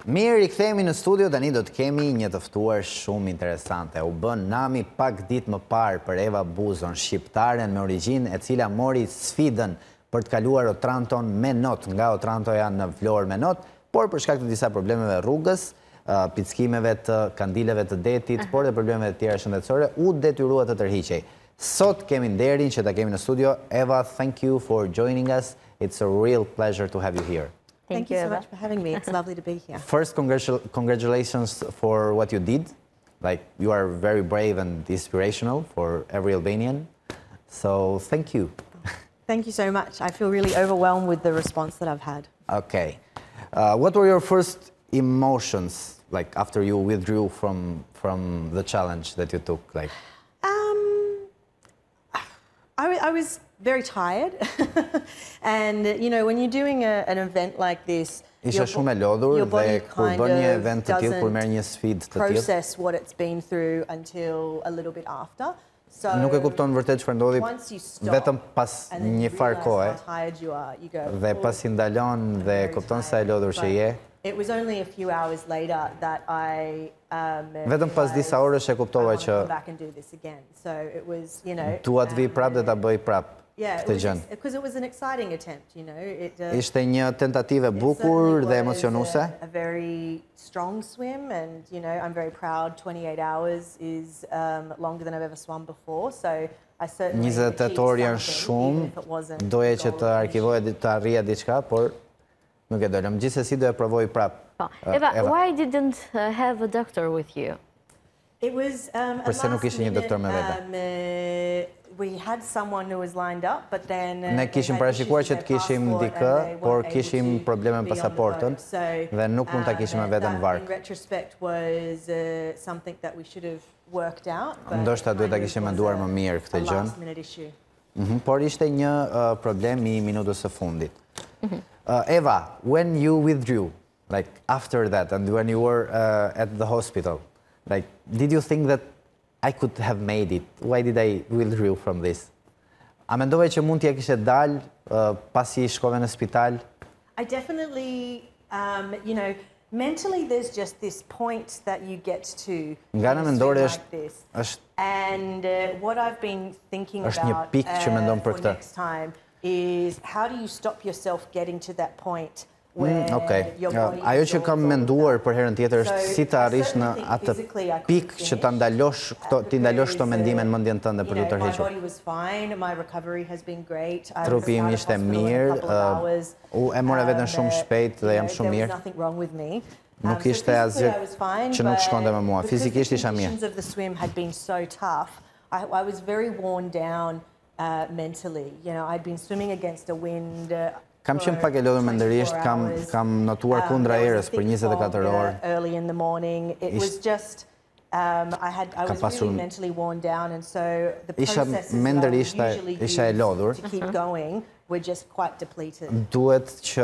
Mirë, I kthehemi në studio, tani do të kemi një të ftuar shumë interesante. U bën nami pak ditë më parë për Eva Buzon, shqiptaren me origjinë e cila mori sfidën për të kaluar Otranton me not, nga Otrantoja në Vlorë me not, por për shkak të disa problemeve rrugës, pickimeve të kandileve të detit, por dhe problemeve të tjera shëndetësore, u detyrua të tërhiqej. Sot kemi nderin që ta kemi në studio. Eva, thank you for joining us. It's a real pleasure to have you here. Thank you so much for having me. It's lovely to be here. First, congratulations for what you did. Like, you are very brave and inspirational for every Albanian. So, thank you. Thank you so much. I feel really overwhelmed with the response that I've had. Okay. What were your first emotions, like, after you withdrew from the challenge that you took? Like, I was very tired. And, you know, when you're doing an event like this, your body kind of doesn't process what it's been through until a little bit after. So nuk e kupton vërtet çfarë ndodhi vetëm pas një farë kohe. Dhe pas I ndalon dhe kupton sa e lodhur që je. It was only a few hours later that I vetëm pas disa orësh e kuptova që dua të vi prapë dhe ta bëj prapë. Yeah, because it was an exciting attempt, you know. Ishte një tentativë bukur dhe emocionuese. A very strong swim, and you know, I'm very proud. 28 hours is longer than I've ever swum before, so I certainly 28 orë janë shumë. Doja që të arkivoja të arrija diçka, por nuk e dolëm. Gjithsesi do e provoj prapë. Eva, why didn't have a doctor with you? It was Përse nuk ishte një doktor me vete? We had someone who was lined up, but then ne kishim parashikuar që të kishim dikë, por kishim probleme me pasaportën dhe nuk mund ta kishim vetëm në varg. In retrospect was something that we should have worked out. Ndoshta duhet ta kishim menduar më mirë këtë gjë. Por ishte një problem I minutës së fundit. Eva, when you withdrew, like after that and when you were at the hospital, like did you think that I could have made it? Why did I withdraw from this? A mendove që mund t'ja kishe dal pasi shkove në spital? I definitely, you know, mentally there's just this point that you get to nga në mendore është and what I've been thinking about for next time is how do you stop yourself getting to that point? Ajo që kam menduar për herën tjetër është si të arrish në atë pikë që të ndalosh këto mendime në mendjen tënde për të tërhequr. Trupi im ishte mirë, e mora veten shumë shpejt dhe jam shumë mirë. Nuk ishte asgjë që nuk shkonte me mua, fizikisht isha mirë. I was very worn down mentally. You know, I'd been swimming against a wind. Kam qenë pak e lodhur mendërisht, kam notuar kundra erës për 24 orë. Early in the morning, it was just I was really mentally worn down, and so the processes that we usually use to keep going were just quite depleted. Duhet që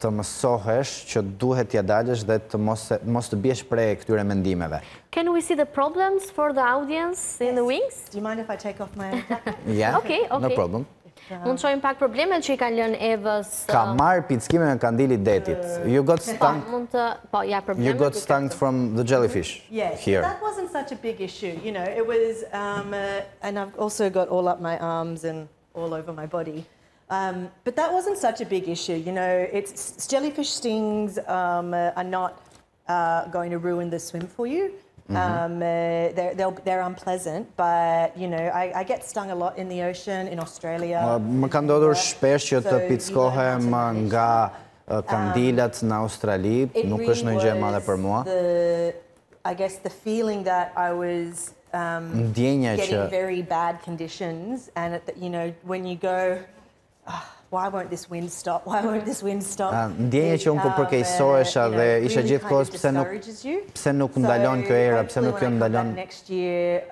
të mësohesh që duhet t'ja dalësh dhe të mos të biesh prej këtyre mendimeve. Can we see the problems for the audience in the wings? Do you mind if I take off my jacket? Yeah, no problem. Mund të shojmë pak problemet që I kanë lënë Evës. Ka marrë pickime në kandilit detit. You got stung from the jellyfish here. Yes, that wasn't such a big issue. You know, it was, and I've also got all up my arms and all over my body. But that wasn't such a big issue. You know, jellyfish stings are not going to ruin the swim for you. They're unpleasant, but you know, I get stung a lot in the ocean in Australia. Më ka ndodhur shpesh që të pickohem nga kandilat në Australi, nuk është ndonjë gjë e madhe për mua. I guess the feeling that I was getting very bad conditions, and you know, when you go, why won't this wind stop? Why won't this wind stop? Ndjenja që unë po përkeqësohesha dhe isha gjithkohës pse nuk ndalon kjo era, pse nuk kjo ndalon. Next year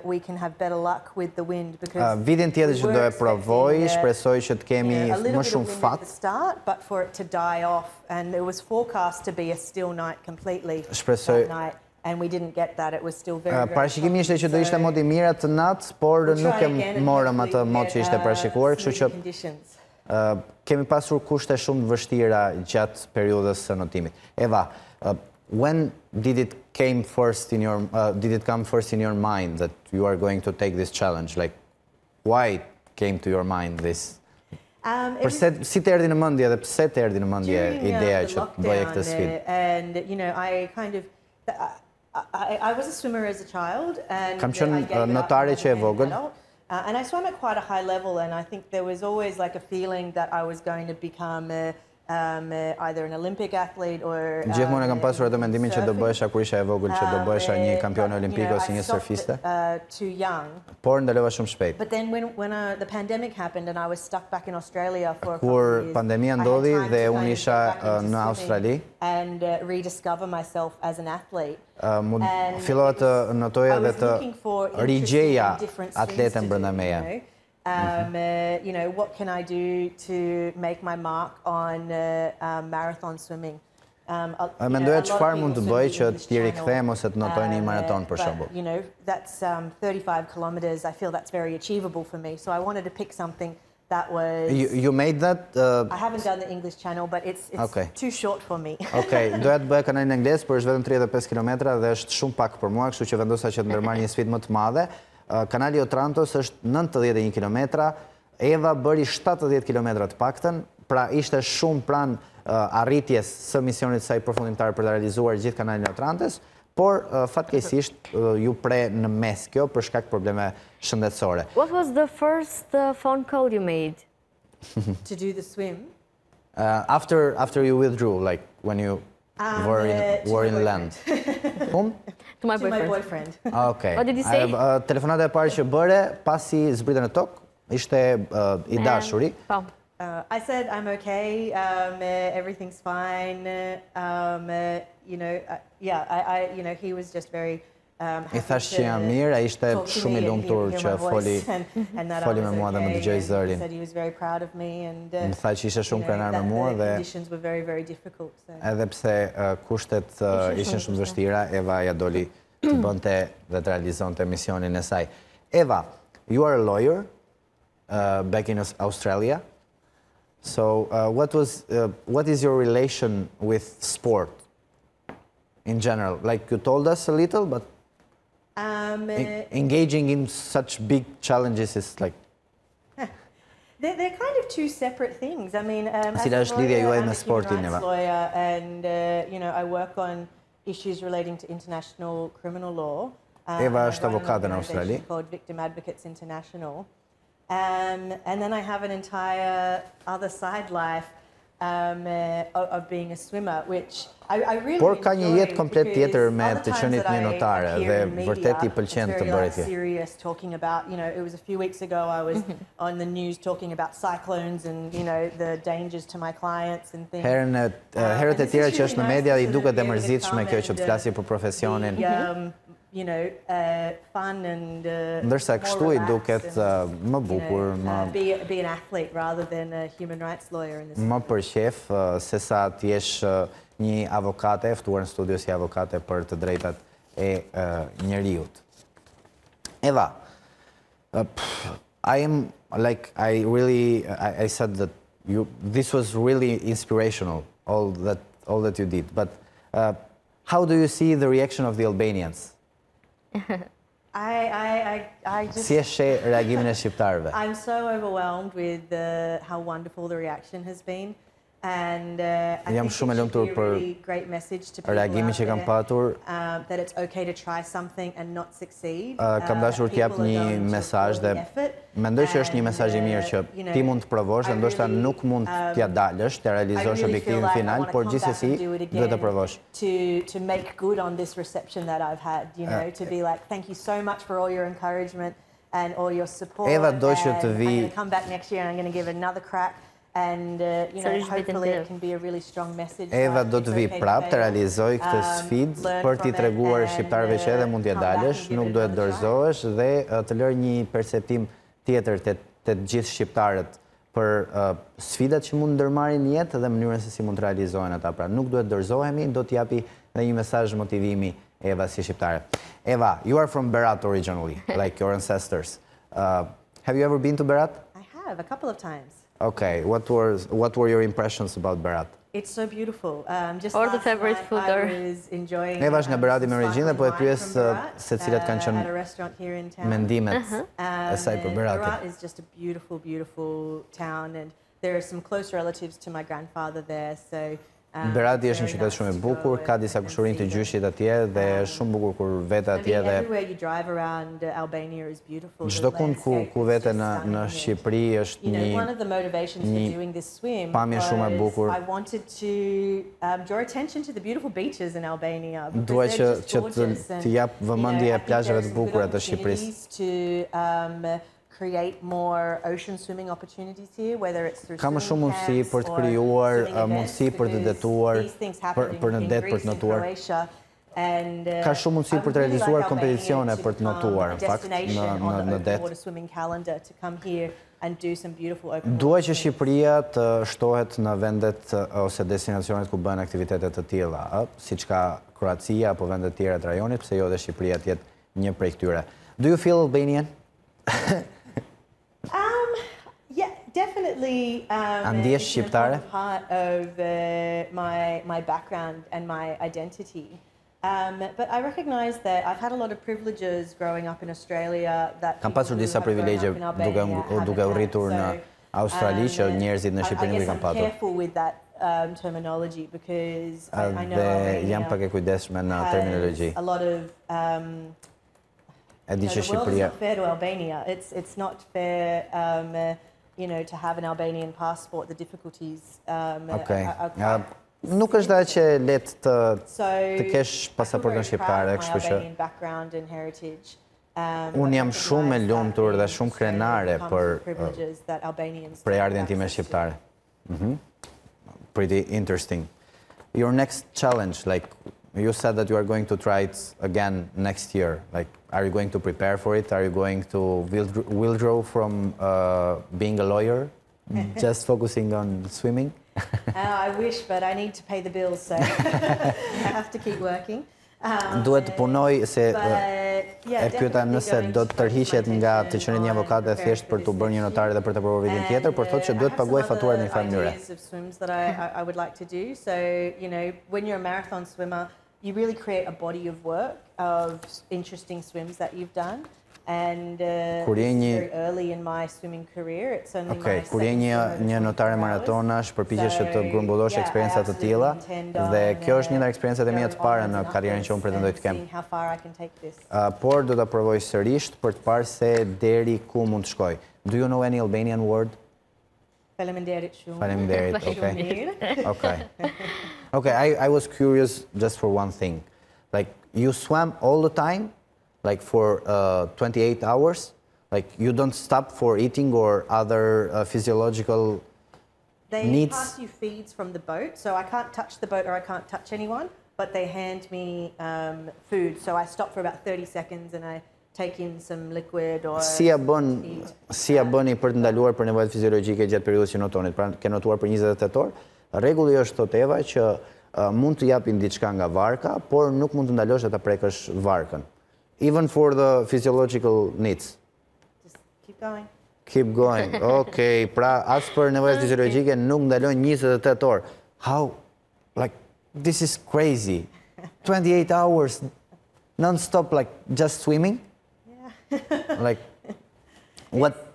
we can have better luck with the wind because vitin tjetër që do e provoj, shpresoj që të kemi më shumë fat. But for it to die off, and it was forecast to be a still night completely. Shpresoj. And we didn't get that. It was still very parashikimi ishte që do ishte mod I mirë atë natë, por nuk e morëm atë mod që ishte parashikuar, kështu që kemi pasur kushte shumë të vështira gjatë periudhës së notimit. Eva, when did it come first in your mind that you are going to take this challenge? Like, why came to your mind this? Si të erdhi në mendje dhe pse të erdhi në mendje ideja që të bëje këtë sfidë? And you know, I was a swimmer as a child, and Kam qenë notare që e vogël. And I swam at quite a high level, and I think there was always like a feeling that I was going to become either an Olympic athlete or Gjithmonë kam pasur atë mendimin që do bëhesha kur isha e vogël që do bëhesha një kampione olimpike ose një surfiste. Too young. Por ndalova shumë shpejt. But then when the pandemic happened and I was stuck back in Australia for a couple Kur of years, pandemia ndodhi dhe unë isha në Australi, and rediscover myself as an athlete. Fillova të notoja dhe të rigjeja atleten brenda meje. You know, what can I do to make my mark on marathon swimming? Mendoja çfarë mund të bëj që t'i rikthem ose të notoj një maraton për shembull. You know, that's 35 kilometers. I feel that's very achievable for me. So I wanted to pick something that was... You made that? I haven't done the English channel, but it's too short for me. Okej, doja të bëja kanalin anglisht, por është vetëm 35 kilometra dhe është shumë pak për mua, kështu që vendosa që të ndërmarr një sfidë më të madhe. Kanali Otrantos është 91 kilometra, Eva bëri 70 kilometra të paktën, pra ishte shumë pranë arritjes së misionit saj përfundimtar për të realizuar gjithë kanalin Otrantos, por fatkeqësisht ju pre në mes kjo për shkak probleme shëndetësore. What was the first phone call you made? To do the swim? After you withdrew, like when you were in land. Whom? To my boyfriend. Okay. What did he say? Telefonata e parë që bëre pasi zbritën në tokë, ishte I dashuri. I said I'm okay, everything's fine, you know, you know, he was just very I thash që jam mirë, ai ishte shumë I lumtur që foli me mua dhe më dëgjoi zërin. Më tha që ishte shumë krenar me mua dhe edhe pse kushtet ishin shumë vështira, Eva ja doli të bënte dhe të realizonte misionin e saj. Eva, you are a lawyer back in Australia. So what is your relation with sport in general? Like you told us a little, but engaging in such big challenges is like... They're kind of two separate things. I mean, as a lawyer, I'm a human rights lawyer, and you know, I work on issues relating to international criminal law. Eva është avokate në Australi. Called Victim Advocates International. And then I have an entire other side life of being a swimmer, which I really Por ka një jetë komplet tjetër me të qenit një notare dhe vërtet I pëlqen të bëret kjo. Serious talking about, you know, it was a few weeks ago I was on the news talking about cyclones and, you know, the dangers to my clients and things. Herët e tjera që është në media I duket e mërzitshme kjo që të flasi për profesionin. You know, fun and ndërsa kështu I duket më bukur, be an athlete rather than a human rights lawyer in this. Më përqef se sa të jesh një avokate e ftuar në studio si avokate për të drejtat e njeriut. Eva, I said that this was really inspirational, all that you did, but how do you see the reaction of the Albanians? I just... Si e sheh reagimin e shqiptarëve? I'm so overwhelmed with how wonderful the reaction has been. And I think it should be a really great message to people out there that it's okay to try something and not succeed. Kam dashur t'jap një mesazh dhe mendoj që është një mesazh I mirë që ti mund të provosh dhe ndoshta nuk mund t'ja dalësh, të realizosh objektivin final, por gjithsesi duhet të provosh. To make good on this reception that I've had, you know, to be like, thank you so much for all your encouragement and all your support. Eva do që të vi. I'm going to come back next year and I'm going to give another crack. And you know, hopefully it can be a really strong message. Eva do të vi prap të realizoj këtë sfidë për t'i treguar shqiptarëve që edhe mund t'ja dalësh, nuk duhet dorëzohesh dhe të lërë një perceptim tjetër të gjithë shqiptarët për sfidat që mund ndërmarrin në jetë dhe mënyrën se si mund të realizohen ata. Pra nuk duhet dorëzohemi, do t'japi dhe një mesazh motivimi Eva si shqiptare. Eva, you are from Berat originally, like your ancestors. Have you ever been to Berat? I have, a couple of times. Okay, what were your impressions about Berat? It's so beautiful. Just Or the last favorite night food, I or- was enjoying Eva është nga Berati me origjinë, po e pyes se cilat kanë at a qenë restaurant here in town. mendimet e saj për Beratin. Berat is just a beautiful, beautiful town, and there are some close relatives to my grandfather there, so Berati është një very qytet nice shumë e to bukur, go ka and disa kushërinë të see them. gjyshit atje dhe është shumë bukur kur vete I atje mean, dhe everywhere you drive around Albania is beautiful. The çdo kund landscape ku is vete just në stunning. Shqipëri është You know, one of the motivations for doing this swim pamje shumë e bukur. was I wanted to draw attention to the beautiful beaches in Albania. Dua because they're just që gorgeous, and, të jap vëmendje I think plazheve there's të some bukura good të Shqipërisë. opportunities to create more ocean swimming opportunities here, whether it's through Ka më shumë swimming mundësi camps për të or krijuar swimming events, mundësi për të because detuar these things happen për në in det për Greece të and notuar. Croatia. And, Ka shumë mundësi I për would të really realizuar like kompeticione Albania to për të become notuar, a në fakt, destination on në the det. open water swimming calendar to come here and do some beautiful open Dua water që swims. Shqipëria të shtohet në vendet ose destinacionet ku bën aktivitete të tilla, siç ka Kroacia apo vende të tjera të rajonit, pse jo dhe Shqipëria të jetë një prej këtyre. Do you feel Albanian? Yeah, definitely. Ndjesh It's an shqiptare? important part of my background and my identity. But I recognise that I've had a lot of privileges growing up in Australia that Kam people pasur who disa have grown up privilegje in Albania duke haven't u rritur had. në So, Australi që njerëzit në Shqipëri nuk i I kanë guess I'm patur. careful with that terminology because I know Dhe jam pak e Albania kujdesshme në has terminologji. a lot of E di the që world is Shqipëria not fair to Albania. It's not fair, you know, to have an Albanian passport. The difficulties. Okay. Are quite Nuk është dhe që e lehtë So të kesh pasaportën shqiptare, kështu që Albanian background and heritage. Unë jam shumë e lumtur dhe shumë krenare për prejardhjen time shqiptare. Pretty interesting. Your next challenge, like you said that you are going to try it again next year. Like, are you going to prepare for it? Are you going to withdraw from being a lawyer, just focusing on swimming? I wish, but I need to pay the bills, so I have to keep working. Duhet të punoj se e pyeta nëse do të tërhiqet nga të qenë një avokate thjesht për të bërë një notare dhe për të provuar vitin tjetër, por thotë që duhet paguaj fatuar në një farë mënyre. Of swims that I would like to do. So, you know, when you're a marathon swimmer, you really create a body of work of interesting swims that you've done. And this is very early in my swimming career. It's only my Kur je një notare maratonash, përpiqesh që të grumbullosh eksperienca të tilla dhe kjo është një nga eksperiencat e mia të para në karrierën që unë pretendoj të kem. Por do ta provoj sërish për të parë se deri ku mund të shkoj. Do you know any Albanian word? Faleminderit shumë. Faleminderit, okay. Okay. Okay, I was curious just for one thing. Like, you swam all the time? Like for 28 hours? Like you don't stop for eating or other physiological needs? They pass you feeds from the boat, so I can't touch the boat or I can't touch anyone, but they hand me food. So I stop for about 30 seconds and I take in some liquid or Si ja bëni për të ndaluar për nevojat fiziologjike gjatë periudhës që notonit? Pra ke notuar për 28 orë. Rregulli është, thot Eva, që mund të japin diçka nga varka, por nuk mund të ndalosh dhe ta prekësh varkën. Even for the physiological needs. Just keep going. Keep going. Okay, pra as për nevojat fiziologjike nuk ndalojnë 28 orë. How? Like, this is crazy. 28 hours non-stop, like just swimming? Yeah. Like, what?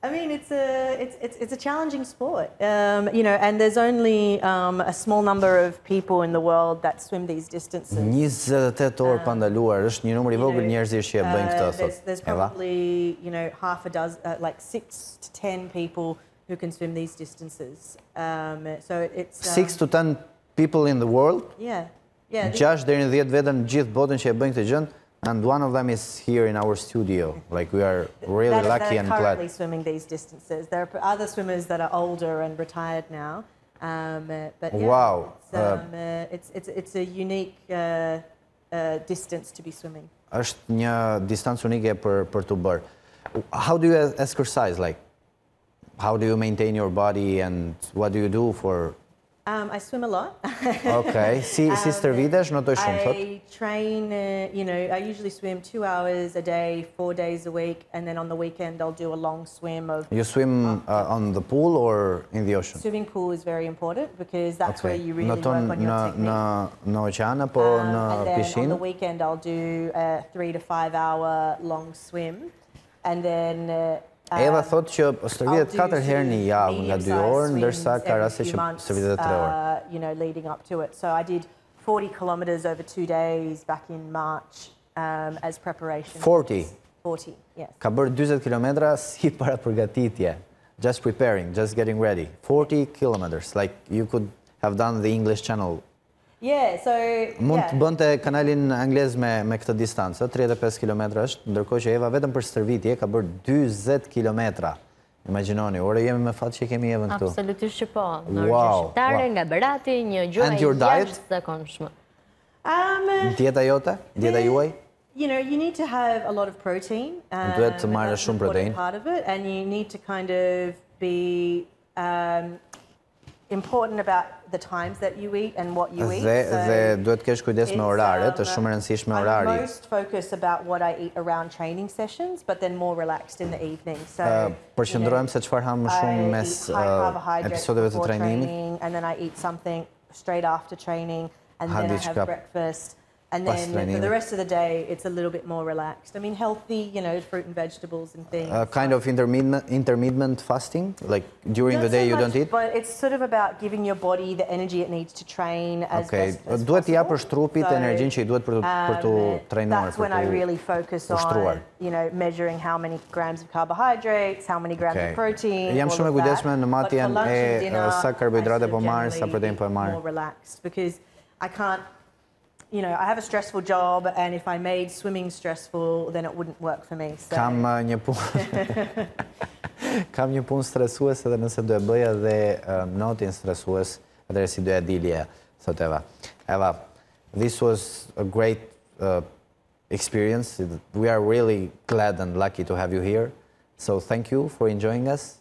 I mean, it's a challenging sport, you know, and there's only a small number of people in the world that swim these distances. 28 orë pa ndaluar, është një numër i vogël njerëzish që e bëjnë këtë, thot. There's probably, you know, half a dozen, like 6 to 10 people who can swim these distances. So it's 6 to 10 people in the world? Yeah, yeah. 6 deri në 10 vetëm gjithë botën që e bëjnë këtë gjë. And one of them is here in our studio. Like, we are really lucky and glad. They're currently swimming these distances. There are other swimmers that are older and retired now. But yeah, wow. It's a unique distance to be swimming. Është një distancë unike për të bërë. How do you exercise? Like, how do you maintain your body and what do you do for I swim a lot. Okay. Si stërvitesh, notoj shumë, thot? I train, I usually swim 2 hours a day, 4 days a week, and then on the weekend I'll do a long swim of... You swim on the pool or in the ocean? Swimming pool is very important because that's where you really work on your technique. Në oqean apo në pishinë? On the weekend I'll do a 3 to 5 hour long swim, and then... Eva thot që stërvitet 4 herë në javë nga 2 orë, ndërsa ka raste që stërvitet 3 orë. Leading up to it. So I did 40 kilometers over 2 days back in March as preparation. 40? 40, yes. Ka bërë 20 kilometra si para përgatitje. Just preparing, just getting ready. 40 kilometers, like you could have done the English channel. Yeah, so... Mund të bënte kanalin anglez me këtë distancë, 35 kilometra është, ndërkohë që Eva vetëm për stërvitje ka bërë 20 kilometra. Imagjinoni, ore jemi me fat që kemi Evën këtu. Absolutisht që po. Në origjinë shqiptare, nga Berati, një gjuhë jashtëzakonshme. Dieta jote? Dieta juaj? You need to have a lot of protein. Duhet të marrë shumë protein. Part of it, and you need to kind of be important about the times that you eat and what you eat. Dhe duhet kesh kujdes me oraret, është shumë e rëndësishme orari. I'm most focused about what I eat around training sessions, but then more relaxed in the evening. Përqendrohem se çfarë ham më shumë mes episodeve të trajnimit. And then I eat something straight after training, and then I have breakfast. And then for the rest of the day, it's a little bit more relaxed. I mean, healthy, fruit and vegetables and things. Kind of intermittent fasting? Like during the day you don't eat? But it's sort of about giving your body the energy it needs to train as best as possible. Duhet t'i japësh trupit energjinë që i duhet për të trajnuar. That's when I really focus on, measuring how many grams of carbohydrates, how many grams of protein, Jam shumë e kujdesme në matjen e sa karbohidrate po marr, sa protein po marr. More relaxed because I can't I have a stressful job, and if I made swimming stressful, then it wouldn't work for me. So. Kam një punë stresuese dhe nëse do e bëja dhe notin stresues, atëherë si do e dilje, thot Eva. Eva, this was a great experience. We are really glad and lucky to have you here. So thank you for enjoying us,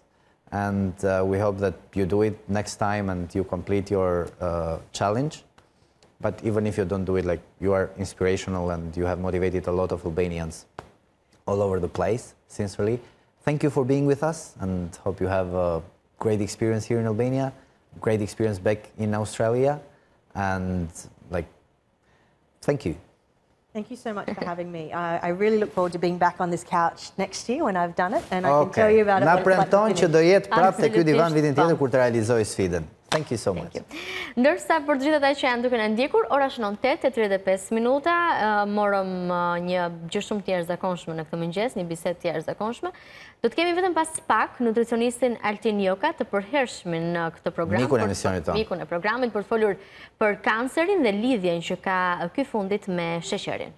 and we hope that you do it next time and you complete your challenge. But even if you don't do it, like, you are inspirational and you have motivated a lot of Albanians all over the place, sincerely. Thank you for being with us, and hope you have a great experience here in Albania, great experience back in Australia, and thank you. Thank you so much for having me. I really look forward to being back on this couch next year when I've done it, and I can tell you about it. Na premton që do jetë prapë te ky divan vitin tjetër kur të realizoj sfidën. Thank you so much. Ndërsa për të gjithë ata që janë duke na ndjekur, ora shënon 8:35 minuta, morëm një gjë shumë të jashtëzakonshme në këtë mëngjes, një bisedë të jashtëzakonshme. Do të kemi vetëm pas pak nutricionistin Altin Joka të përhershmin në këtë program. Mikun e emisionit tonë. Mikun e programit për të folur për kancerin dhe lidhjen që ka ky fundit me sheqerin.